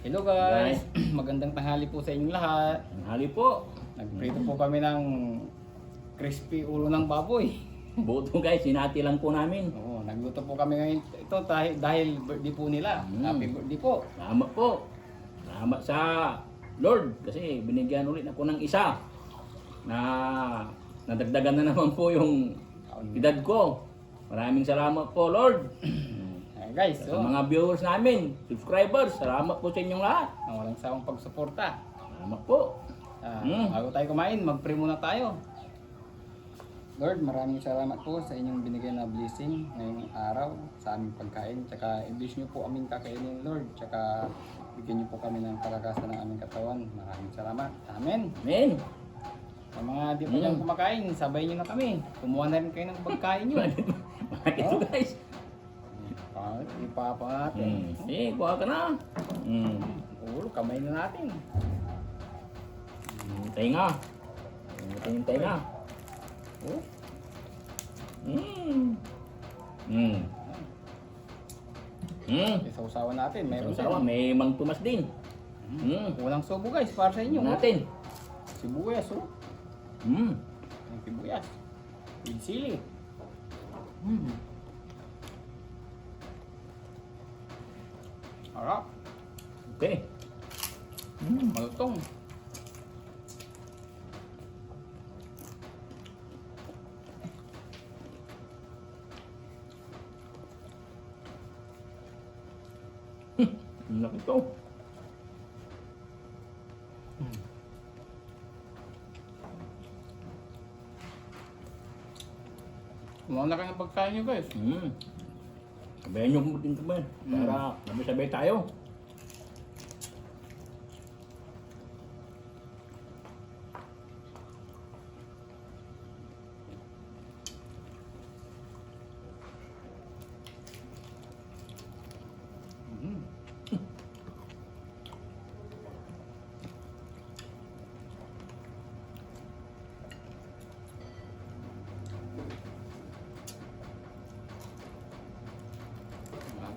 Hello guys! Magandang tanghali po sa inyong lahat. Tanghali po. Nagprito po kami ng crispy ulo ng baboy. Buto guys, sinati lang po namin. Oo, nagluto po kami ngayon. Ito dahil birthday po nila. Happy birthday po. Salamat po. Salamat sa Lord kasi binigyan ulit ako ng isa na nadagdagan na naman po yung edad ko. Maraming salamat po Lord. Ayan guys, Sa mga viewers namin, subscribers, salamat po sa inyong lahat. ang walang sawang pagsuporta. Salamat po. Bago tayo kumain, mag-pray muna tayo. Lord, maraming salamat po sa inyong binigay na blessing ngayong araw sa aming pagkain. Tsaka i-bless niyo po aming kakainin, Lord. Tsaka bigyan niyo po kami ng kalakasan ng aming katawan. Maraming salamat. Amen. Amen. Sa mga di pa dyan kumakain, sabay niyo na kami. Kumuha na rin kayo ng pagkain niyo. Bakit ito guys? Ipapa natin. Eh, kuha ka na. Ulo, kamay na natin. Tainga. Tainga. Oh, Isausawan natin. Meron Sawa, din. may Mang Tomas din. Walang subo guys, para sa inyo. Natin. Sibuyas, oh. Ang sibuyas. With sili. Harap. Okay. Malutong. Ang laki to. Kumuha na kayo ng pagkain nyo guys. Sabayan nyo kumutin ka ba? Para sabay-sabay tayo.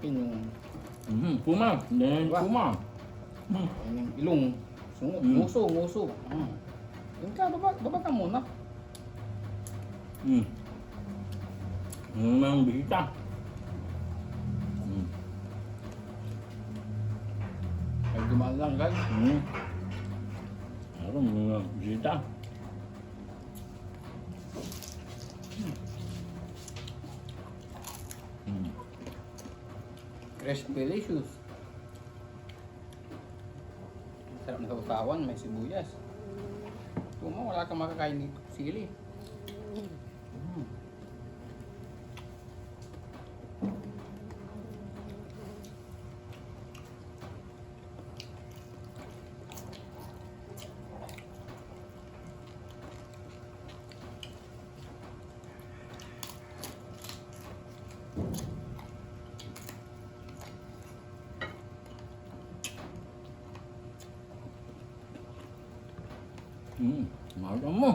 Akin yung Puma. Then Wah. puma. yung ilong. Sungot. Nguso, nguso. Yun ka, baba ka muna. Ang bisita. Ay, dumaan lang guys. Ano mga bisita? Fresh delicious. Sarap na sausawan, may sibuyas. Tuma, wala kang makakain dito. Sili. Mahal mo.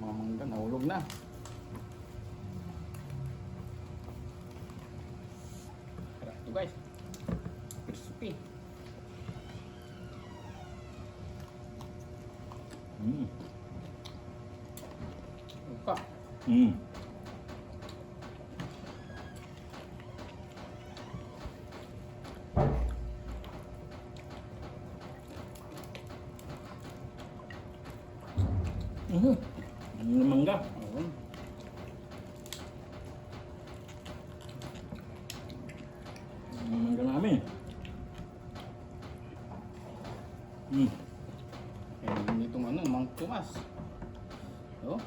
Mamangga, nahulog na. Sarap ito guys. Crispy. Buka. Ano mangga? Ayun. Mangga namin. Ayun itong ano, Mang Tomas. Oh.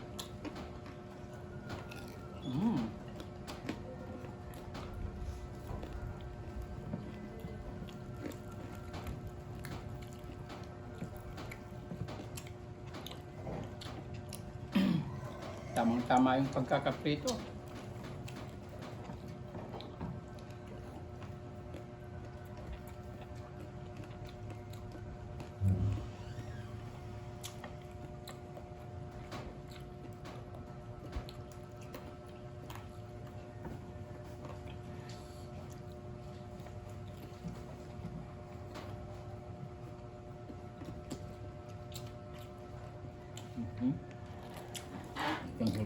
Tamang-tama yung pagkakaprito.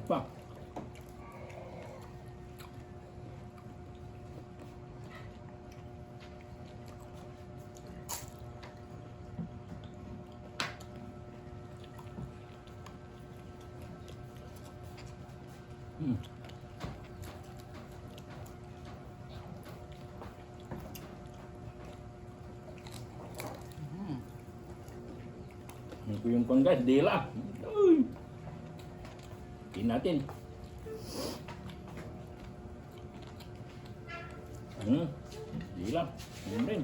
pa. Hmm. Ito yung pang guys, dila. Uy. Tingnan natin. Dila. Yun rin.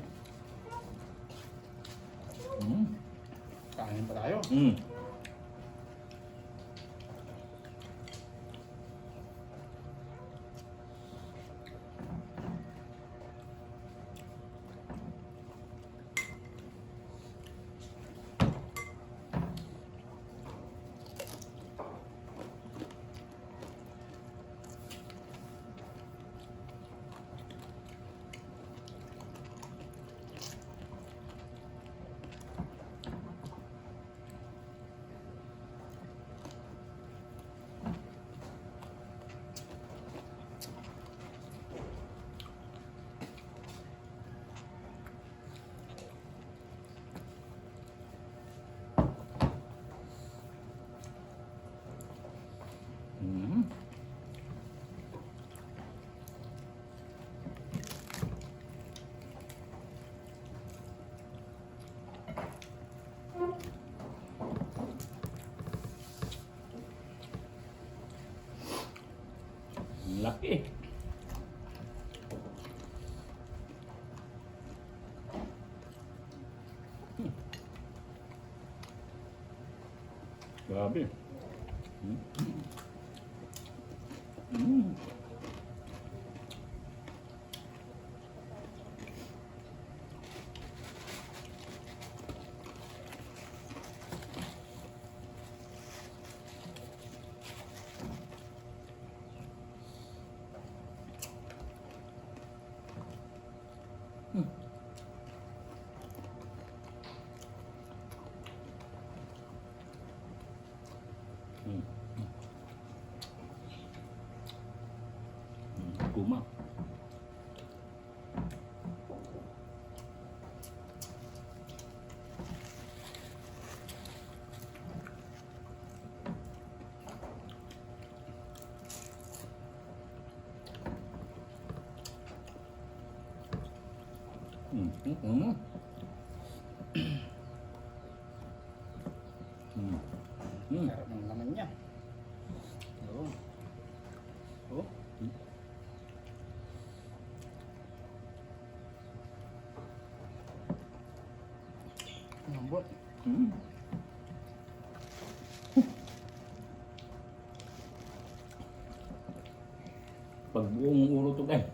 Kain pa tayo. Laki. Grabe. Kuma. Sarap ng laman niya. Oo. Oh. Lambot. Pag buong ulo to guys.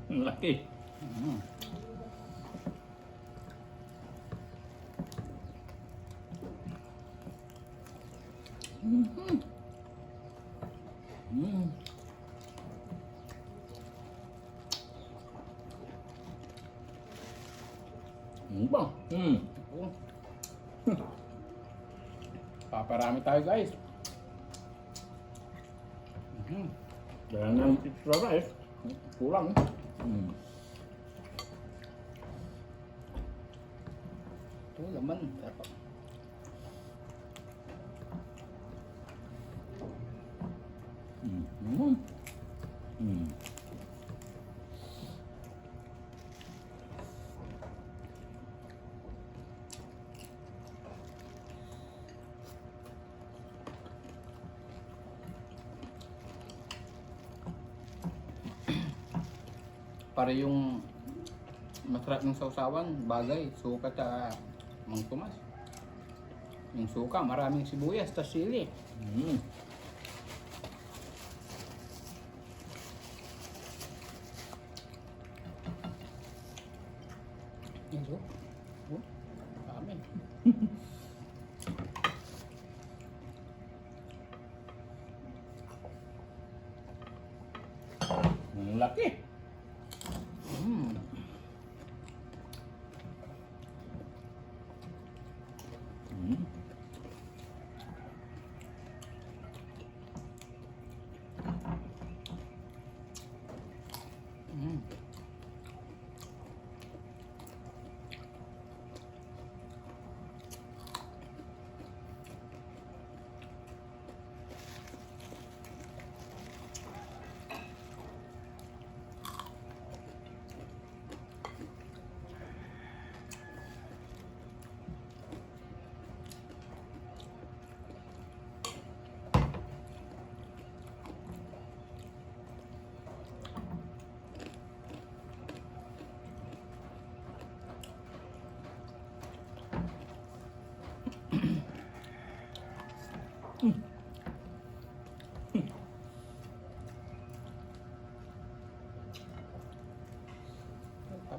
Ang laki. Ba? Oo. Paparami tayo guys. Jangan yang extra rice. Kurang. Ito laman. Sarap. Para yung masarap ng sausawan, bagay, suka at Mang Tomas. Yung suka, maraming sibuyas, tas sili. Ito. Oh, dami. Ang laki.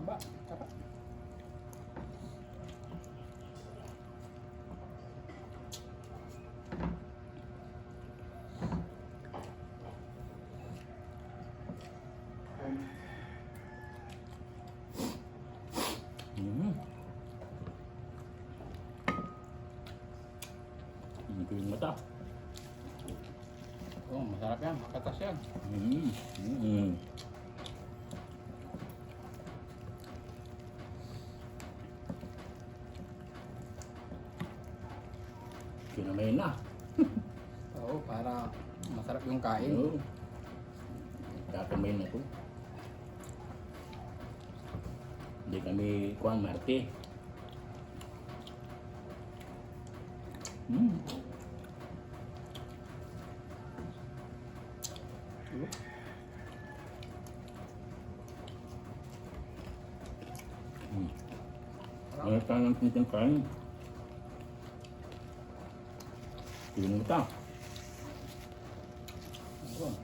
Aba, tara. Mm. Ito yung mata. Oh, masarap yan. Makatas yan. Mm. Mm. Kinamay na. Oo, para masarap yung kain. Oo. Kakamay na to. Hindi kami kuhan Marte. Mm. Mm. Ano tayo ng pinitang kain? Tingnan mo ta. Oo.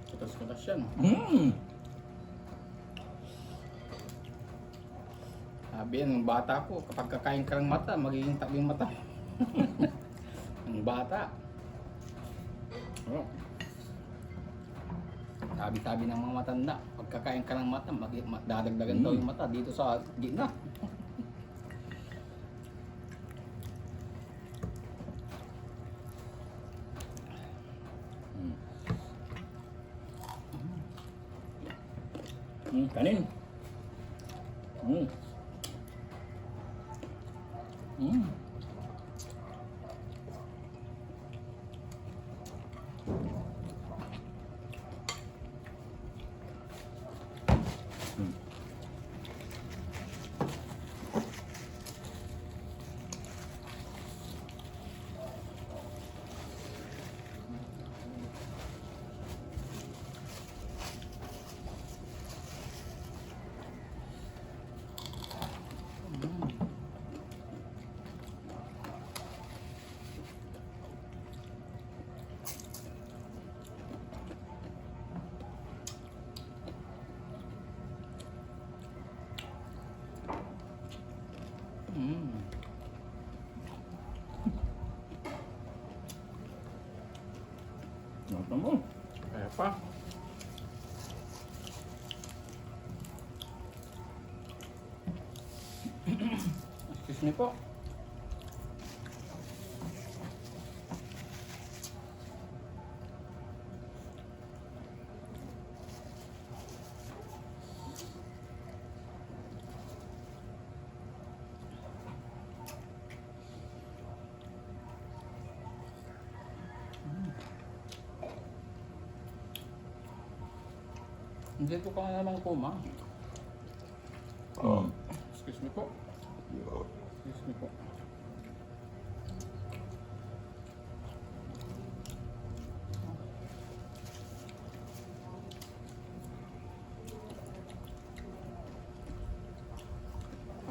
Katas-katas yan. Mm. Sabi yan, ng bata ko, kapag kakain ka ng mata, magiging tabing mata. Ang bata. Oh. Sabi-sabi ng mga matanda, pag kakain ka ng mata, dadagdagan daw yung mata dito sa gitna. Mm. Mm, kanin. Mm. Mm. Mm. Mm. Nota mo. Kaya pa. Excuse me po. Hindi ko pa nga naman kuma. Mm. Excuse me po. Excuse me po.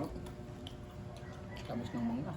Oh. Tamis ng mangga.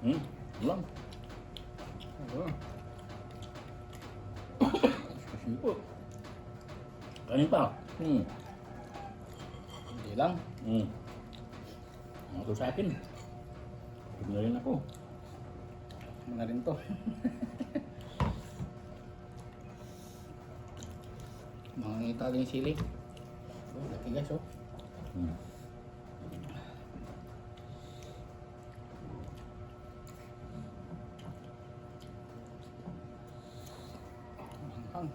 Mm. Ulam. Oo. Excuse me po. Kanin pa. Mm. Hindi lang. Mm. Ano to sa akin? Tignan na rin ako. Ano na rin to. Mga ngita din yung sili. Oh, laki guys oh. Mm. Manghang.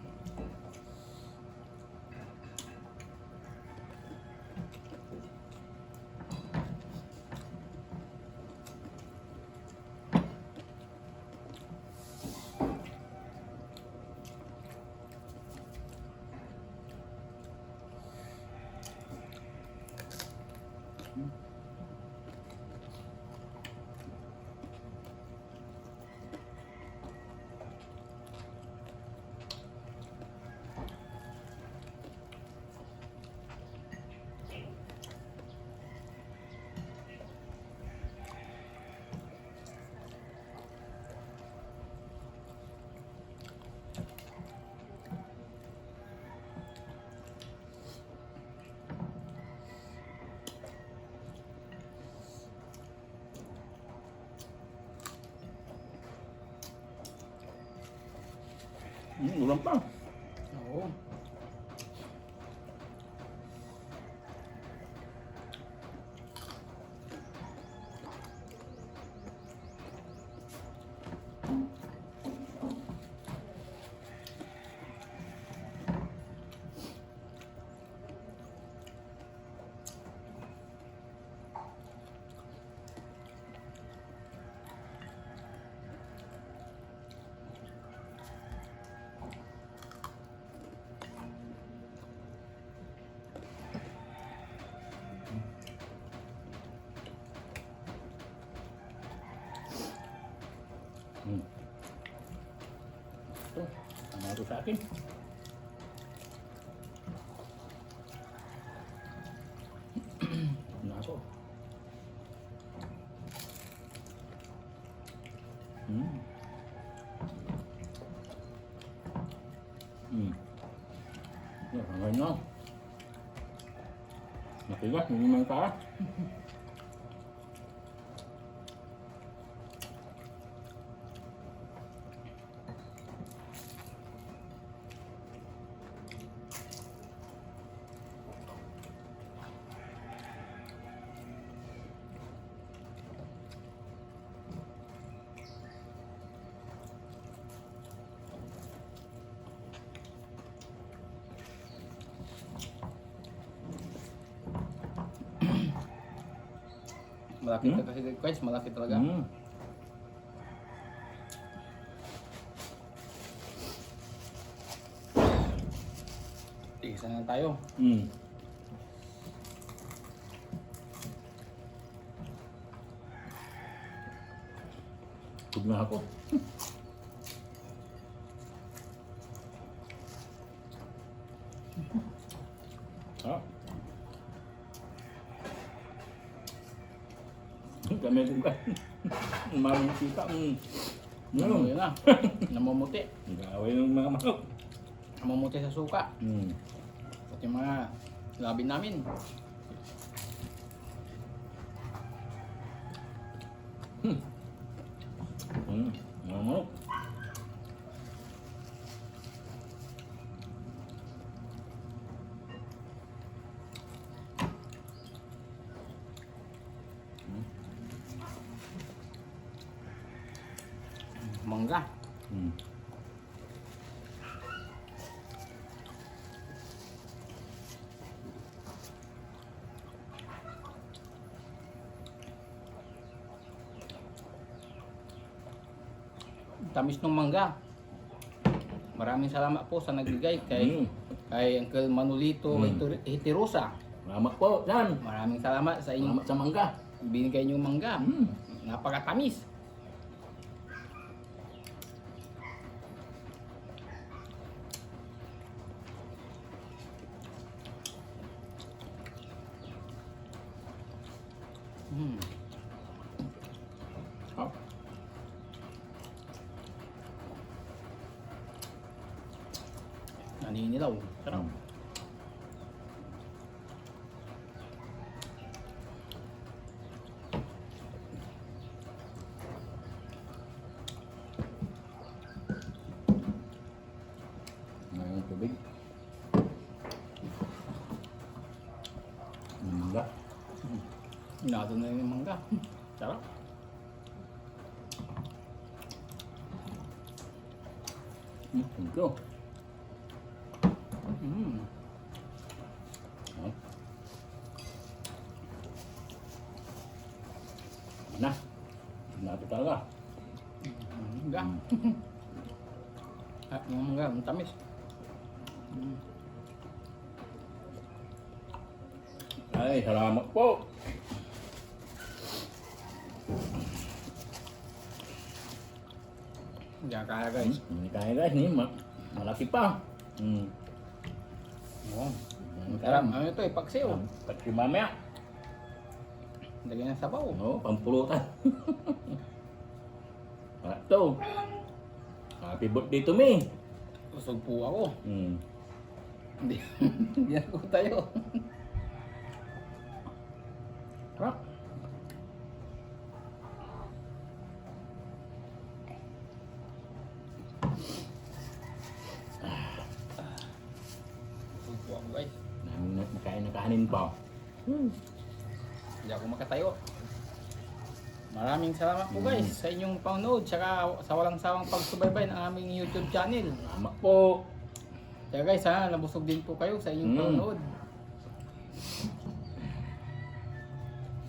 Ulam pa. Oo. Ito, tama ito sa akin. Na ako. Hanggang na. Nakigas, hindi man ka. Malaki talaga kasi guys, malaki talaga. Isa na tayo. Tug na ako. Ah. Kami kung ka. Maraming sika. Yun na. Namumuti. Nag-aaway ng mga manok. Namumuti sa suka. Pati mga labi namin. Mga manok. Mangga. Tamis ng mangga. Maraming salamat po sa nagbigay kay Uncle Manolito Hitirosa. Salamat po, Dan. Maraming salamat sa inyong Salamat sa mangga. binigay niyong mangga. Napakatamis. Oh. Naninilaw. Sarap. Mayroong tubig. Mangga. Inado na yung mangga. Sarap. Thank you. Oh. Na. Na ito talaga. Mangga. Yung mangga, ang tamis. Ay, salamat po. Hindi ka kaya guys. Hindi kaya guys, ni malaki pa. Oo. Karam. Ano ito eh, paksiw. Pati mamaya. Lagyan ng sabaw. Oo, pampulutan. Ito. Happy birthday to me. Usog po ako. Hmm. Hindi. Hindi ako tayo. Sarap. Usog po ako guys. Namin nakain na kanin pa. Hindi ako makatayo. Maraming salamat po guys sa inyong panonood tsaka sa walang sawang pagsubaybay ng aming YouTube channel. Salamat po. Kaya guys ha, nabusog din po kayo sa inyong panonood.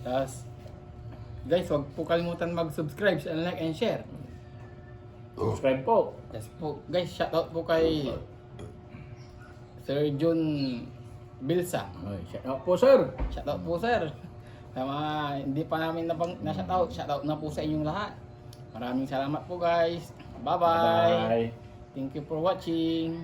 Tapos guys, huwag po kalimutan mag-subscribe and like and share. Subscribe po. Yes po. Guys, shoutout po kay Sir John Bilsa. Ay, shout out po, sir. Shoutout po sir. Sa mga hindi pa namin na-shoutout, shoutout na po sa inyong lahat. Maraming salamat po guys. Bye-bye. Bye. Thank you for watching.